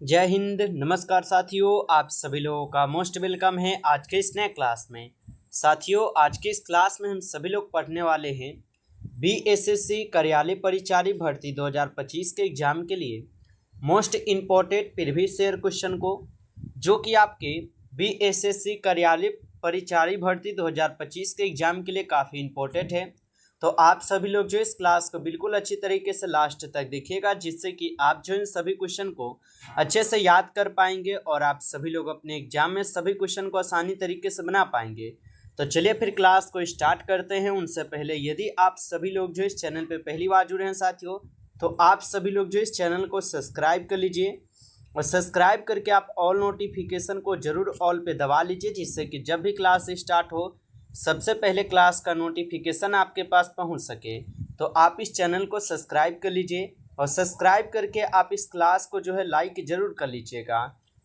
जय हिंद। नमस्कार साथियों, आप सभी लोगों का मोस्ट वेलकम है आज के इस नए क्लास में। साथियों, आज के इस क्लास में हम सभी लोग पढ़ने वाले हैं बीएसएससी कार्यालय परिचारी भर्ती 2025 के एग्जाम के लिए most important previous year question को, जो कि आपके बीएसएससी कार्यालय परिचारी भर्ती 2025 के एग्जाम के लिए काफ़ी इम्पोर्टेंट है। तो आप सभी लोग जो इस क्लास को बिल्कुल अच्छी तरीके से लास्ट तक देखिएगा, जिससे कि आप जो इन सभी क्वेश्चन को अच्छे से याद कर पाएंगे और आप सभी लोग अपने एग्जाम में सभी क्वेश्चन को आसानी तरीके से बना पाएंगे। तो चलिए फिर क्लास को स्टार्ट करते हैं। उनसे पहले यदि आप सभी लोग जो इस चैनल पे पहली बार जुड़े हैं साथियों, तो आप सभी लोग जो इस चैनल को सब्सक्राइब कर लीजिए और सब्सक्राइब करके आप ऑल नोटिफिकेशन को जरूर ऑल पे दबा लीजिए, जिससे कि जब भी क्लास स्टार्ट हो सबसे पहले क्लास का नोटिफिकेशन आपके पास पहुंच सके। तो आप इस चैनल को सब्सक्राइब कर लीजिए और सब्सक्राइब करके आप इस क्लास को जो है लाइक जरूर कर लीजिएगा।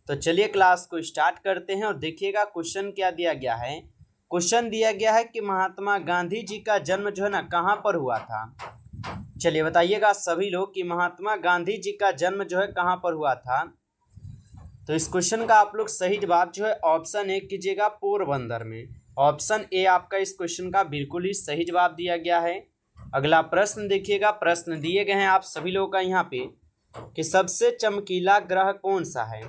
तो चलिए क्लास को स्टार्ट करते हैं और देखिएगा क्वेश्चन क्या दिया गया है। क्वेश्चन दिया गया है कि महात्मा गांधी जी का जन्म जो है ना कहाँ पर हुआ था। चलिए बताइएगा सभी लोग कि महात्मा गांधी जी का जन्म जो है कहाँ पर हुआ था। तो इस क्वेश्चन का आप लोग सही जवाब जो है ऑप्शन ए कीजिएगा, पोरबंदर में। ऑप्शन ए आपका इस क्वेश्चन का बिल्कुल ही सही जवाब दिया गया है। अगला प्रश्न देखिएगा, प्रश्न दिए गए हैं आप सभी लोगों का यहाँ पे कि सबसे चमकीला ग्रह कौन सा है।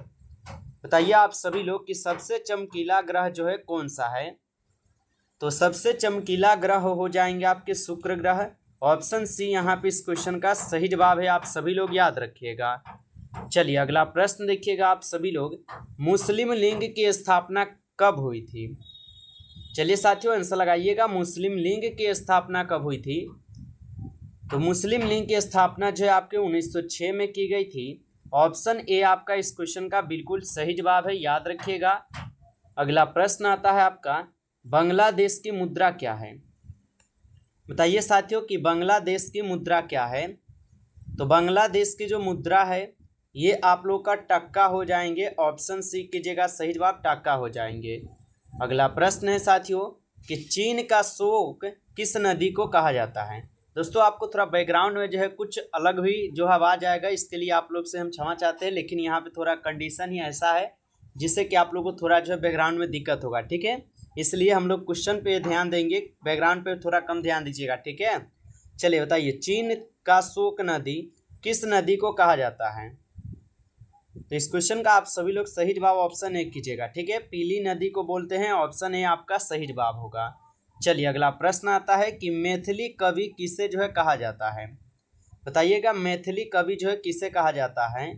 बताइए आप सभी लोग कि सबसे चमकीला ग्रह जो है कौन सा है। तो सबसे चमकीला ग्रह हो जाएंगे आपके शुक्र ग्रह। ऑप्शन सी यहाँ पे इस क्वेश्चन का सही जवाब है, आप सभी लोग याद रखिएगा। चलिए अगला प्रश्न देखिएगा आप सभी लोग, मुस्लिम लीग की स्थापना कब हुई थी। चलिए साथियों आंसर लगाइएगा, मुस्लिम लीग की स्थापना कब हुई थी। तो मुस्लिम लीग की स्थापना जो है आपके 1906 में की गई थी। ऑप्शन ए आपका इस क्वेश्चन का बिल्कुल सही जवाब है, याद रखिएगा। अगला प्रश्न आता है आपका, बांग्लादेश की मुद्रा क्या है। बताइए साथियों कि बांग्लादेश की मुद्रा क्या है। तो बांग्लादेश की जो मुद्रा है ये आप लोग का टक्का हो जाएंगे। ऑप्शन सी कीजिएगा, सही जवाब टक्का हो जाएंगे। अगला प्रश्न है साथियों कि चीन का शोक किस नदी को कहा जाता है। दोस्तों आपको थोड़ा बैकग्राउंड में जो है कुछ अलग भी जो आवाज़ आएगा, इसके लिए आप लोग से हम क्षमा चाहते हैं, लेकिन यहाँ पे थोड़ा कंडीशन ही ऐसा है जिससे कि आप लोग को थोड़ा जो है बैकग्राउंड में दिक्कत होगा, ठीक है। इसलिए हम लोग क्वेश्चन पे ध्यान देंगे, बैकग्राउंड पे थोड़ा कम ध्यान दीजिएगा, ठीक है। चलिए बताइए, चीन का शोक नदी किस नदी को कहा जाता है। तो इस क्वेश्चन का आप सभी लोग सही जवाब ऑप्शन ए कीजिएगा, ठीक है। पीली नदी को बोलते हैं, ऑप्शन ए आपका सही जवाब होगा। चलिए अगला प्रश्न आता है कि मैथिली कवि किसे जो है कहा जाता है। बताइएगा मैथिली कवि जो है किसे कहा जाता है।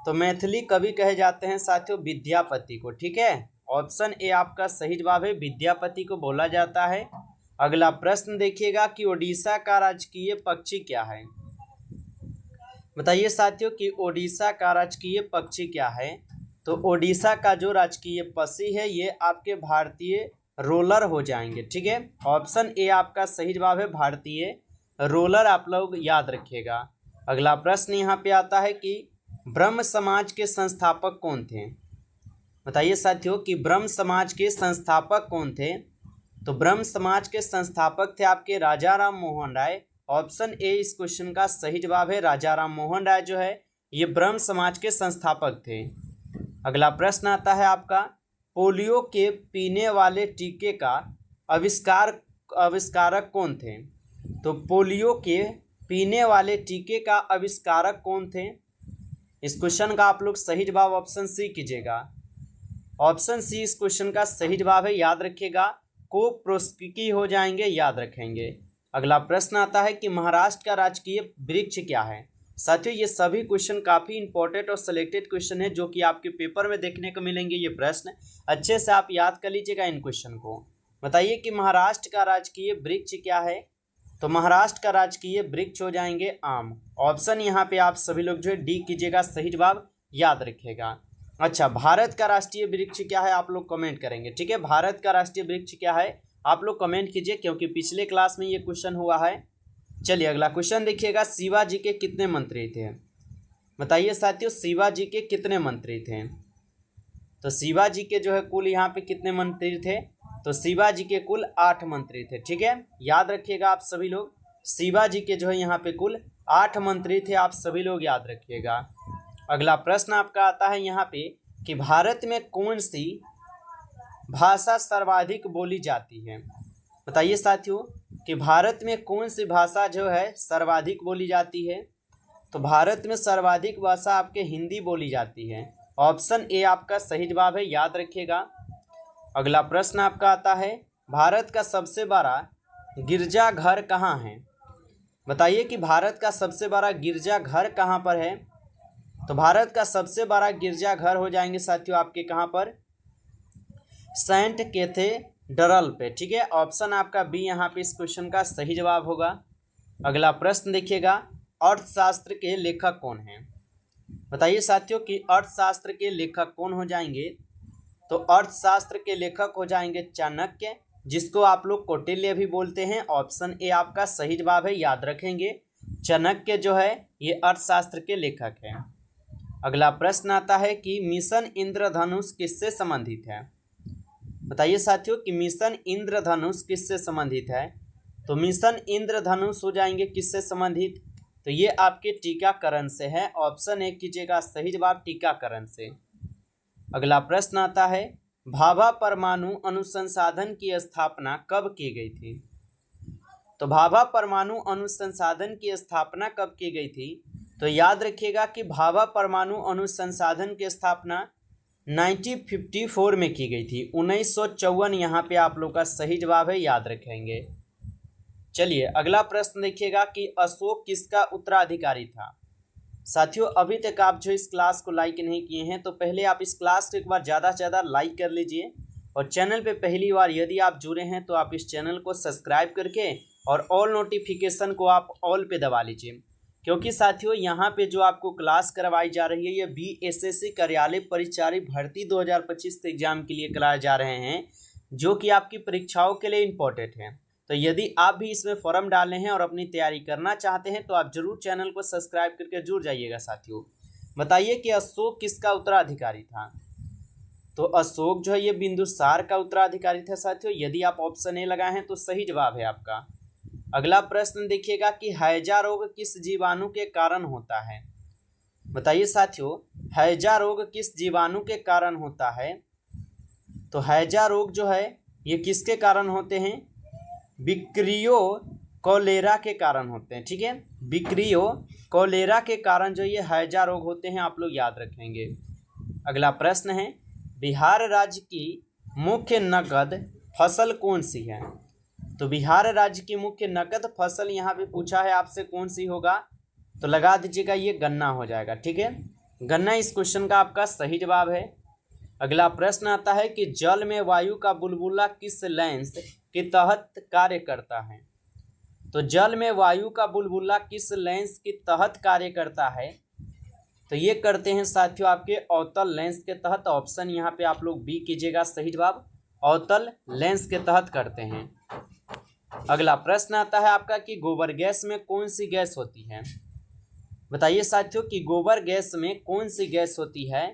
तो मैथिली कवि कहे जाते हैं साथियों विद्यापति को, ठीक है। ऑप्शन ए आपका सही जवाब है, विद्यापति को बोला जाता है। अगला प्रश्न देखिएगा कि ओडिशा का राजकीय पक्षी क्या है। बताइए साथियों कि ओडिशा का राजकीय पक्षी क्या है। तो ओडिशा का जो राजकीय पक्षी है ये आपके भारतीय रोलर हो जाएंगे, ठीक है। ऑप्शन ए आपका सही जवाब है, भारतीय रोलर, आप लोग याद रखिएगा। अगला प्रश्न यहाँ पे आता है कि ब्रह्म समाज के संस्थापक कौन थे। बताइए साथियों कि ब्रह्म समाज के संस्थापक कौन थे। तो ब्रह्म समाज के संस्थापक थे आपके राजा राम मोहन राय। ऑप्शन ए इस क्वेश्चन का सही जवाब है, राजा राम मोहन राय जो है ये ब्रह्म समाज के संस्थापक थे। अगला प्रश्न आता है आपका, पोलियो के पीने वाले टीके का आविष्कारक कौन थे। तो पोलियो के पीने वाले टीके का आविष्कारक कौन थे। इस क्वेश्चन का आप लोग सही जवाब ऑप्शन सी कीजिएगा। ऑप्शन सी इस क्वेश्चन का सही जवाब है, याद रखिएगा। कोप्रोस्की हो जाएंगे, याद रखेंगे। अगला प्रश्न आता है कि महाराष्ट्र का राजकीय वृक्ष क्या है। साथियों ये सभी क्वेश्चन काफ़ी इंपॉर्टेंट और सिलेक्टेड क्वेश्चन है, जो कि आपके पेपर में देखने को मिलेंगे। ये प्रश्न अच्छे से आप याद कर लीजिएगा इन क्वेश्चन को। बताइए कि महाराष्ट्र का राजकीय वृक्ष क्या है। तो महाराष्ट्र का राजकीय वृक्ष हो जाएंगे आम। ऑप्शन यहाँ पे आप सभी लोग जो है डी कीजिएगा, सही जवाब याद रखिएगा। अच्छा, भारत का राष्ट्रीय वृक्ष क्या है, आप लोग कमेंट करेंगे, ठीक है। भारत का राष्ट्रीय वृक्ष क्या है आप लोग कमेंट कीजिए, क्योंकि पिछले क्लास में ये क्वेश्चन हुआ है। चलिए अगला क्वेश्चन देखिएगा, शिवाजी के कितने मंत्री थे। बताइए साथियों शिवाजी के कितने मंत्री थे। तो शिवाजी के जो है कुल यहाँ पे कितने मंत्री थे। तो शिवाजी के कुल 8 मंत्री थे, ठीक है। याद रखिएगा आप सभी लोग, शिवाजी के जो है यहाँ पे कुल 8 मंत्री थे, आप सभी लोग याद रखिएगा। अगला प्रश्न आपका आता है यहाँ पे कि भारत में कौन सी भाषा सर्वाधिक बोली जाती है। बताइए साथियों कि भारत में कौन सी भाषा जो है सर्वाधिक बोली जाती है। तो भारत में सर्वाधिक भाषा आपके हिंदी बोली जाती है। ऑप्शन ए आपका सही जवाब है, याद रखिएगा। अगला प्रश्न आपका आता है भारत का सबसे बड़ा गिरजाघर कहाँ है। बताइए कि भारत का सबसे बड़ा गिरजाघर कहाँ पर है। तो भारत का सबसे बड़ा गिरजाघर हो जाएंगे साथियों आपके कहाँ पर, सेंट कैथेड्रल पे। ठीक है, ऑप्शन आपका बी यहाँ पे इस क्वेश्चन का सही जवाब होगा। अगला प्रश्न देखिएगा, अर्थशास्त्र के लेखक कौन हैं। बताइए साथियों कि अर्थशास्त्र के लेखक कौन हो जाएंगे। तो अर्थशास्त्र के लेखक हो जाएंगे चाणक्य, जिसको आप लोग कौटिल्य भी बोलते हैं। ऑप्शन ए आपका सही जवाब है, याद रखेंगे। चाणक्य जो है ये अर्थशास्त्र के लेखक हैं। अगला प्रश्न आता है कि मिशन इंद्रधनुष किससे संबंधित है। बताइए साथियों कि मिशन इंद्रधनुष किससे संबंधित है। तो मिशन इंद्रधनुष हो जाएंगे किससे संबंधित, तो ये आपके टीकाकरण से है। ऑप्शन ए कीजिएगा सही जवाब, टीकाकरण से। अगला प्रश्न आता है भाभा परमाणु अनुसंधान की स्थापना कब की गई थी। तो भाभा परमाणु अनुसंधान की स्थापना कब की गई थी। तो याद रखिएगा कि भाभा परमाणु अनुसंधान की स्थापना 1954 में की गई थी। 1954 यहाँ पे आप लोग का सही जवाब है, याद रखेंगे। चलिए अगला प्रश्न देखिएगा कि अशोक किसका उत्तराधिकारी था। साथियों अभी तक आप जो इस क्लास को लाइक नहीं किए हैं तो पहले आप इस क्लास को एक बार ज़्यादा से ज़्यादा लाइक कर लीजिए, और चैनल पे पहली बार यदि आप जुड़े हैं तो आप इस चैनल को सब्सक्राइब करके और ऑल नोटिफिकेशन को आप ऑल पे दबा लीजिए, क्योंकि साथियों यहाँ पे जो आपको क्लास करवाई जा रही है ये BSSC कार्यालय परिचारी भर्ती 2025 एग्जाम के लिए कराए जा रहे हैं, जो कि आपकी परीक्षाओं के लिए इम्पोर्टेंट है। तो यदि आप भी इसमें फॉर्म डाले हैं और अपनी तैयारी करना चाहते हैं तो आप जरूर चैनल को सब्सक्राइब करके जुड़ जाइएगा साथियों। बताइए कि अशोक किसका उत्तराधिकारी था। तो अशोक जो है ये बिंदुसार का उत्तराधिकारी था साथियों। यदि आप ऑप्शन ए लगाए हैं तो सही जवाब है आपका। अगला प्रश्न देखिएगा कि हैजा रोग किस जीवाणु के कारण होता है। बताइए साथियों हैजा रोग किस जीवाणु के कारण होता है। तो हैजा रोग जो है ये किसके कारण होते हैं, विक्रियो कोलेरा के कारण होते हैं। ठीक है, विक्रियो कोलेरा के कारण जो ये हैजा रोग होते हैं, आप लोग याद रखेंगे। अगला प्रश्न है बिहार राज्य की मुख्य नकद फसल कौन सी है। तो बिहार राज्य की मुख्य नकद फसल यहाँ पे पूछा है आपसे कौन सी होगा, तो लगा दीजिएगा ये गन्ना हो जाएगा। ठीक है, गन्ना इस क्वेश्चन का आपका सही जवाब है। अगला प्रश्न आता है कि जल में वायु का बुलबुला किस लेंस के तहत कार्य करता है। तो जल में वायु का बुलबुला किस लेंस के तहत कार्य करता है। तो ये करते हैं साथियों आपके अवतल लेंस के तहत। ऑप्शन यहाँ पे आप लोग बी कीजिएगा सही जवाब, अवतल लेंस के तहत करते हैं। अगला प्रश्न आता है आपका कि गोबर गैस में कौन सी गैस होती है। बताइए साथियों कि गोबर गैस में कौन सी गैस होती है।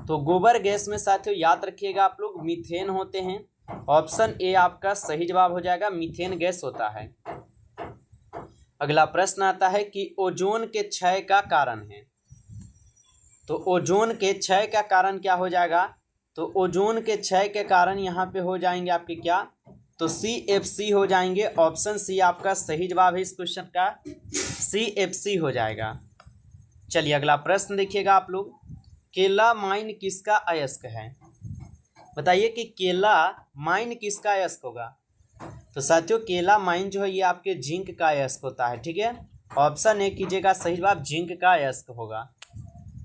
तो गोबर गैस में साथियों याद रखिएगा आप लोग मीथेन होते हैं। ऑप्शन ए आपका सही जवाब हो जाएगा, मीथेन गैस होता है। अगला प्रश्न आता है कि ओजोन के क्षय का कारण है। तो ओजोन के क्षय का कारण क्या हो जाएगा। तो ओजोन के क्षय के कारण यहाँ पे हो जाएंगे आपके क्या, तो CFC हो जाएंगे। ऑप्शन सी आपका सही जवाब है इस क्वेश्चन का, CFC हो जाएगा। चलिए अगला प्रश्न देखिएगा आप लोग, केला माइन किसका अयस्क है। बताइए कि केला माइन किसका अयस्क होगा। तो साथियों केला माइन जो है ये आपके जिंक का अयस्क होता है। ठीक है, ऑप्शन ए कीजिएगा सही जवाब, जिंक का अयस्क होगा।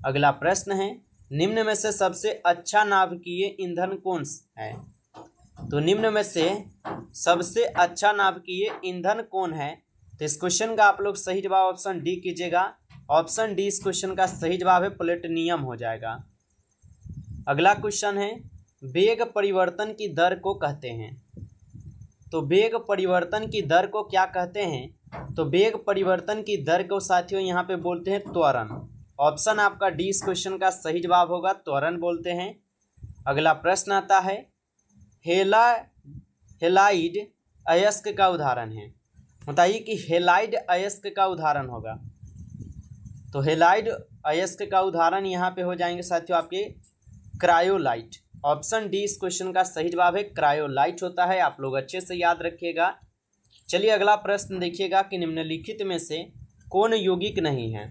अगला प्रश्न है निम्न में से सबसे अच्छा नाभिकीय ईंधन कौन है। तो निम्न में से सबसे अच्छा नाभिकीय ईंधन कौन है। तो इस क्वेश्चन का आप लोग सही जवाब ऑप्शन डी कीजिएगा। ऑप्शन डी इस क्वेश्चन का सही जवाब है, प्लेटिनियम हो जाएगा। अगला क्वेश्चन है वेग परिवर्तन की दर को कहते हैं। तो वेग परिवर्तन की दर को क्या कहते हैं। तो वेग परिवर्तन की दर को साथियों यहाँ पे बोलते हैं त्वरण। ऑप्शन आपका डी इस क्वेश्चन का सही जवाब होगा, त्वरण बोलते हैं। अगला प्रश्न आता है हेलाइड अयस्क का उदाहरण है। बताइए कि हेलाइड अयस्क का उदाहरण होगा। तो हेलाइड अयस्क का उदाहरण यहाँ पे हो जाएंगे साथियों आपके क्रायोलाइट। ऑप्शन डी इस क्वेश्चन का सही जवाब है, क्रायोलाइट होता है। आप लोग अच्छे से याद रखिएगा। चलिए अगला प्रश्न देखिएगा कि निम्नलिखित में से कौन यौगिक नहीं है।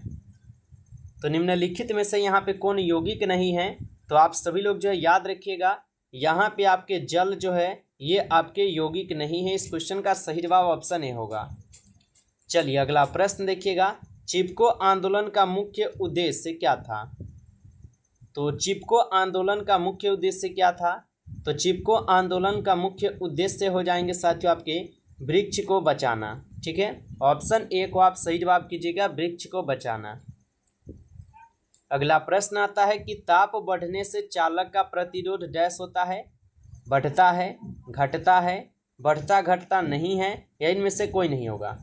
तो निम्नलिखित में से यहाँ पे कौन यौगिक नहीं है, तो आप सभी लोग जो है याद रखिएगा, यहाँ पे आपके जल जो है ये आपके यौगिक नहीं है। इस क्वेश्चन का सही जवाब ऑप्शन ए होगा। चलिए अगला प्रश्न देखिएगा, चिपको आंदोलन का मुख्य उद्देश्य क्या था। तो चिपको आंदोलन का मुख्य उद्देश्य क्या था, तो चिपको आंदोलन का मुख्य उद्देश्य हो जाएंगे साथियों आपके वृक्ष को बचाना। ठीक है, ऑप्शन ए को आप सही जवाब कीजिएगा, वृक्ष को बचाना। अगला प्रश्न आता है कि ताप बढ़ने से चालक का प्रतिरोध डैश होता है, बढ़ता है, घटता है, बढ़ता घटता नहीं है, या इनमें से कोई नहीं होगा।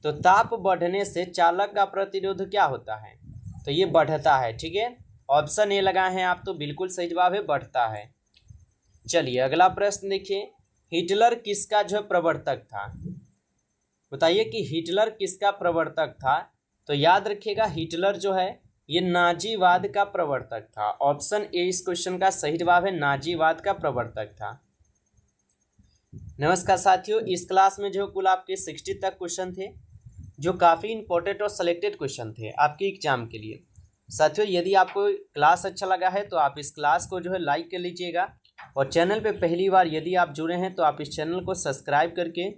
तो ताप बढ़ने से चालक का प्रतिरोध क्या होता है, तो ये बढ़ता है। ठीक है, ऑप्शन ए लगाए हैं आप, तो बिल्कुल सही जवाब है, बढ़ता है। चलिए अगला प्रश्न देखिए, हिटलर किसका जो प्रवर्तक था। बताइए कि हिटलर किसका प्रवर्तक था। तो याद रखिएगा हिटलर जो है ये नाजीवाद का प्रवर्तक था। ऑप्शन ए इस क्वेश्चन का सही जवाब है, नाजीवाद का प्रवर्तक था। नमस्कार साथियों, इस क्लास में जो कुल आपके 60 तक क्वेश्चन थे, जो काफ़ी इंपॉर्टेंट और सिलेक्टेड क्वेश्चन थे आपके एग्जाम के लिए। साथियों यदि आपको क्लास अच्छा लगा है तो आप इस क्लास को जो है लाइक कर लीजिएगा, और चैनल पे पहली बार यदि आप जुड़े हैं तो आप इस चैनल को सब्सक्राइब करके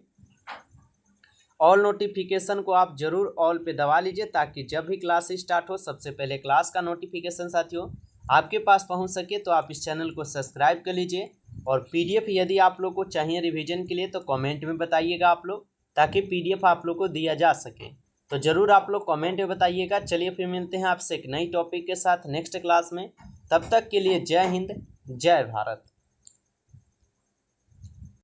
ऑल नोटिफिकेशन को आप जरूर ऑल पे दबा लीजिए, ताकि जब भी क्लास स्टार्ट हो सबसे पहले क्लास का नोटिफिकेशन साथियों आपके पास पहुंच सके। तो आप इस चैनल को सब्सक्राइब कर लीजिए, और पीडीएफ यदि आप लोग को चाहिए रिवीजन के लिए तो कमेंट में बताइएगा आप लोग, ताकि पीडीएफ आप लोग को दिया जा सके। तो ज़रूर आप लोग कमेंट में बताइएगा। चलिए फिर मिलते हैं आपसे एक नई टॉपिक के साथ नेक्स्ट क्लास में। तब तक के लिए जय हिंद, जय भारत।